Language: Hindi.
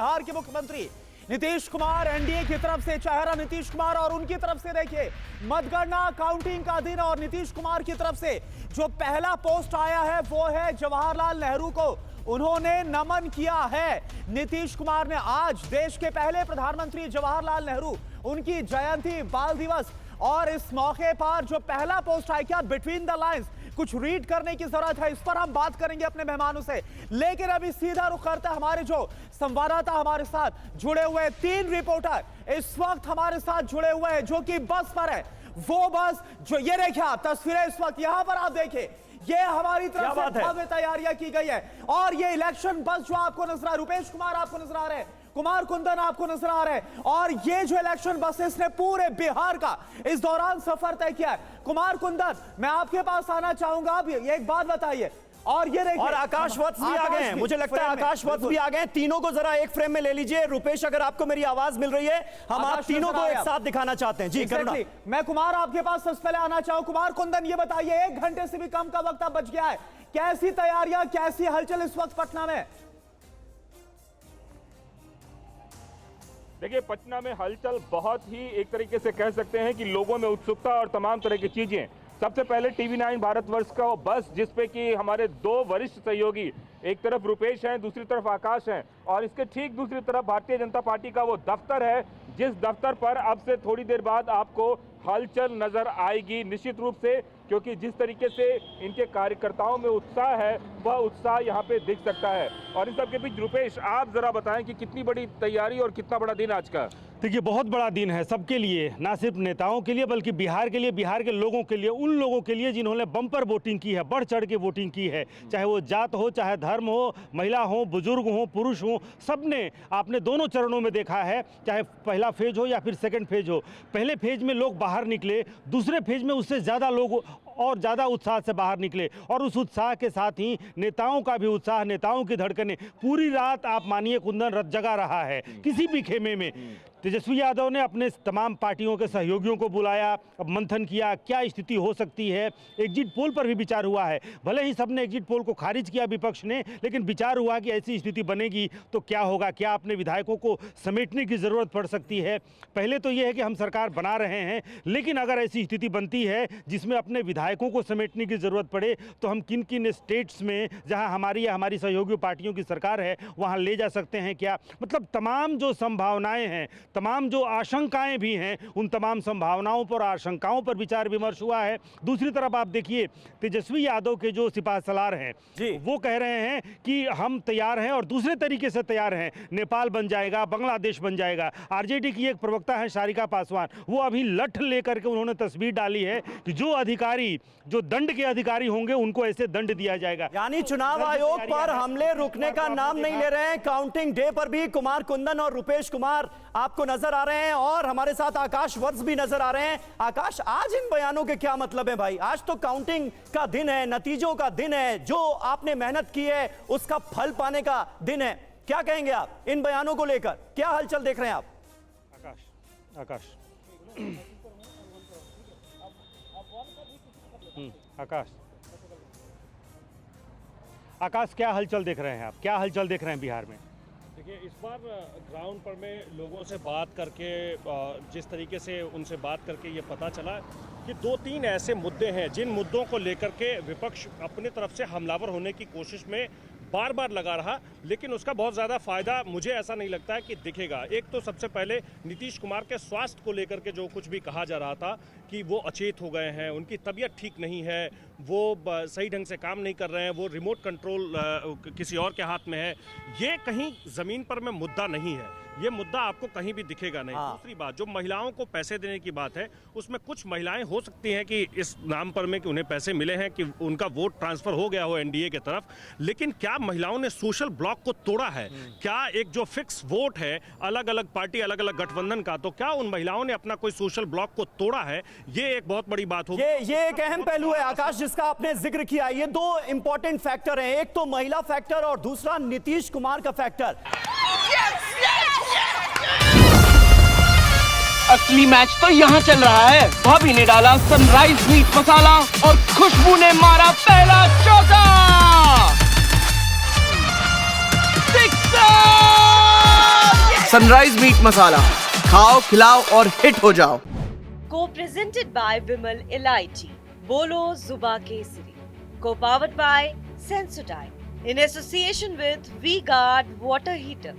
बिहार के मुख्यमंत्री नीतीश कुमार, एनडीए की तरफ से चेहरा नीतीश कुमार और उनकी तरफ से देखिए मतगणना काउंटिंग का दिन और नीतीश कुमार की तरफ से जो पहला पोस्ट आया है वो है जवाहरलाल नेहरू को उन्होंने नमन किया है। नीतीश कुमार ने आज देश के पहले प्रधानमंत्री जवाहरलाल नेहरू उनकी जयंती, बाल दिवस और इस मौके पर जो पहला पोस्ट आया, क्या बिटवीन द लाइंस कुछ रीड करने की जरूरत है, इस पर हम बात करेंगे अपने मेहमानों से। लेकिन अभी सीधा रुख करता है हमारे जो संवाददाता हमारे साथ जुड़े हुए 3 रिपोर्टर इस वक्त हमारे साथ जुड़े हुए हैं जो कि बस पर है। वो बस जो ये देखिए आप तस्वीरें इस वक्त यहां पर आप देखिए, ये हमारी तरफ से भव्य तैयारियां की गई है और ये इलेक्शन बस जो आपको नजर आ रहा है, रुपेश कुमार आपको नजर आ रहे हैं, कुमार कुंदन आपको नजर आ रहे हैं और ये जो इलेक्शन बसेस ने पूरे बिहार का इस दौरान सफर तय किया है। कुमार कुंदन, मैं आपके पास आना चाहूंगा, आप ये एक बात बताइए। और ये देखिए, और आकाश वत्स भी आ गए हैं, मुझे लगता है आकाश वत्स भी आ गए हैं। तीनों को जरा एक फ्रेम में ले लीजिए। रुपेश, अगर आपको मेरी आवाज मिल रही है, हम आप तीनों को एक साथ दिखाना चाहते हैं। जी करुणा। मैं कुमार आपके पास सबसे पहले आना चाहूं। कुमार कुंदन, ये बताइए 1 घंटे से भी कम का वक्त अब बच गया है, कैसी तैयारियां, कैसी हलचल इस वक्त पटना में? देखिए, पटना में हलचल बहुत ही एक तरीके से कह सकते हैं कि लोगों में उत्सुकता और तमाम तरह की चीजें। सबसे पहले टीवी9 भारतवर्ष का वो बस जिसपे कि हमारे 2 वरिष्ठ सहयोगी, एक तरफ रुपेश हैं, दूसरी तरफ आकाश हैं और इसके ठीक दूसरी तरफ भारतीय जनता पार्टी का वो दफ्तर है जिस दफ्तर पर अब से थोड़ी देर बाद आपको हलचल नजर आएगी निश्चित रूप से, क्योंकि जिस तरीके से इनके कार्यकर्ताओं में उत्साह है वह उत्साह यहाँ पे दिख सकता है। और इन सब के बीच रुपेश, आप जरा बताएं कि कितनी बड़ी तैयारी और कितना बड़ा दिन आज का? देखिए, बहुत बड़ा दिन है सबके लिए, ना सिर्फ नेताओं के लिए बल्कि बिहार के लिए, बिहार के लोगों के लिए, उन लोगों के लिए जिन्होंने बम्पर वोटिंग की है, बढ़ चढ़ के वोटिंग की है, चाहे वो जात हो, चाहे धर्म हो, महिला हो, बुजुर्ग हो, पुरुष हो, सबने आपने दोनों चरणों में देखा है, चाहे पहला फेज हो या फिर सेकंड फेज हो। पहले फेज में लोग बाहर निकले, दूसरे फेज में उससे ज़्यादा लोग और ज़्यादा उत्साह से बाहर निकले और उस उत्साह के साथ ही नेताओं का भी उत्साह, नेताओं की धड़कनें, पूरी रात आप मानिए कुंदन जगा रहा है किसी भी खेमे में। तेजस्वी यादव ने अपने तमाम पार्टियों के सहयोगियों को बुलाया, अब मंथन किया क्या स्थिति हो सकती है। एग्जिट पोल पर भी विचार हुआ है, भले ही सबने एग्जिट पोल को खारिज किया विपक्ष ने, लेकिन विचार हुआ कि ऐसी स्थिति बनेगी तो क्या होगा, क्या अपने विधायकों को समेटने की ज़रूरत पड़ सकती है। पहले तो ये है कि हम सरकार बना रहे हैं, लेकिन अगर ऐसी स्थिति बनती है जिसमें अपने विधायकों को समेटने की ज़रूरत पड़े तो हम किन किन स्टेट्स में जहाँ हमारी या हमारी सहयोगी पार्टियों की सरकार है वहाँ ले जा सकते हैं क्या। मतलब तमाम जो संभावनाएँ हैं, तमाम जो आशंकाएं भी हैं, उन तमाम संभावनाओं पर, आशंकाओं पर विचार विमर्श हुआ है। दूसरी तरफ आप देखिए तेजस्वी यादव के जो सिपाहीसलार हैं वो कह रहे हैं कि हम तैयार हैं और दूसरे तरीके से तैयार हैं, नेपाल बन जाएगा, बांग्लादेश बन जाएगा। आरजेडी की एक प्रवक्ता है सारिका पासवान, वो अभी लठ लेकर के उन्होंने तस्वीर डाली है कि जो अधिकारी, जो दंड के अधिकारी होंगे उनको ऐसे दंड दिया जाएगा। यानी चुनाव आयोग पर हमले रुकने का नाम नहीं ले रहे हैं। काउंटिंग डे पर भी कुमार कुंदन और रुपेश कुमार आपको नजर आ रहे हैं और हमारे साथ आकाश वत्स भी नजर आ रहे हैं। आकाश, आज इन बयानों के क्या मतलब है भाई? आज तो काउंटिंग का दिन है, नतीजों का दिन है, जो आपने मेहनत की है उसका फल पाने का दिन है। क्या कहेंगे आप इन बयानों को लेकर? क्या हलचल देख रहे हैं आप? आकाश आकाश क्या हलचल देख रहे हैं आप, क्या हलचल देख रहे हैं बिहार में? देखिए, इस बार ग्राउंड पर में लोगों से बात करके, जिस तरीके से उनसे बात करके ये पता चला कि 2-3 ऐसे मुद्दे हैं जिन मुद्दों को लेकर के विपक्ष अपने तरफ से हमलावर होने की कोशिश में बार बार लगा रहा, लेकिन उसका बहुत ज़्यादा फायदा मुझे ऐसा नहीं लगता है कि दिखेगा। एक तो सबसे पहले नीतीश कुमार के स्वास्थ्य को लेकर के जो कुछ भी कहा जा रहा था कि वो अचेत हो गए हैं, उनकी तबीयत ठीक नहीं है, वो सही ढंग से काम नहीं कर रहे हैं, वो रिमोट कंट्रोल किसी और के हाथ में है, ये कहीं ज़मीन पर में मुद्दा नहीं है, ये मुद्दा आपको कहीं भी दिखेगा नहीं। दूसरी बात, जो महिलाओं को पैसे देने की बात है, उसमें कुछ महिलाएं हो सकती हैं कि इस नाम पर में कि उन्हें पैसे मिले हैं, कि उनका वोट ट्रांसफर हो गया हो एनडीए की तरफ, लेकिन क्या महिलाओं ने सोशल ब्लॉक को तोड़ा है? क्या एक जो फिक्स वोट है अलग अलग पार्टी, अलग अलग गठबंधन का, तो क्या उन महिलाओं ने अपना कोई सोशल ब्लॉक को तोड़ा है? ये एक बहुत बड़ी बात होगी। ये एक अहम पहलू है आकाश जिसका आपने जिक्र किया। ये 2 इंपॉर्टेंट फैक्टर हैं, एक तो महिला फैक्टर और दूसरा नीतीश कुमार का फैक्टर। असली मैच तो यहाँ चल रहा है। भाभी ने डाला सनराइज मीट मसाला और खुशबू ने मारा पहला चौका। 6 सनराइज मीट मसाला, खाओ खिलाओ और हिट हो जाओ। Co-presented by Vimal Elaichi, Bolo Zuba Kesari. Co-powered by Sensodyne in association with V-Guard Water Heater.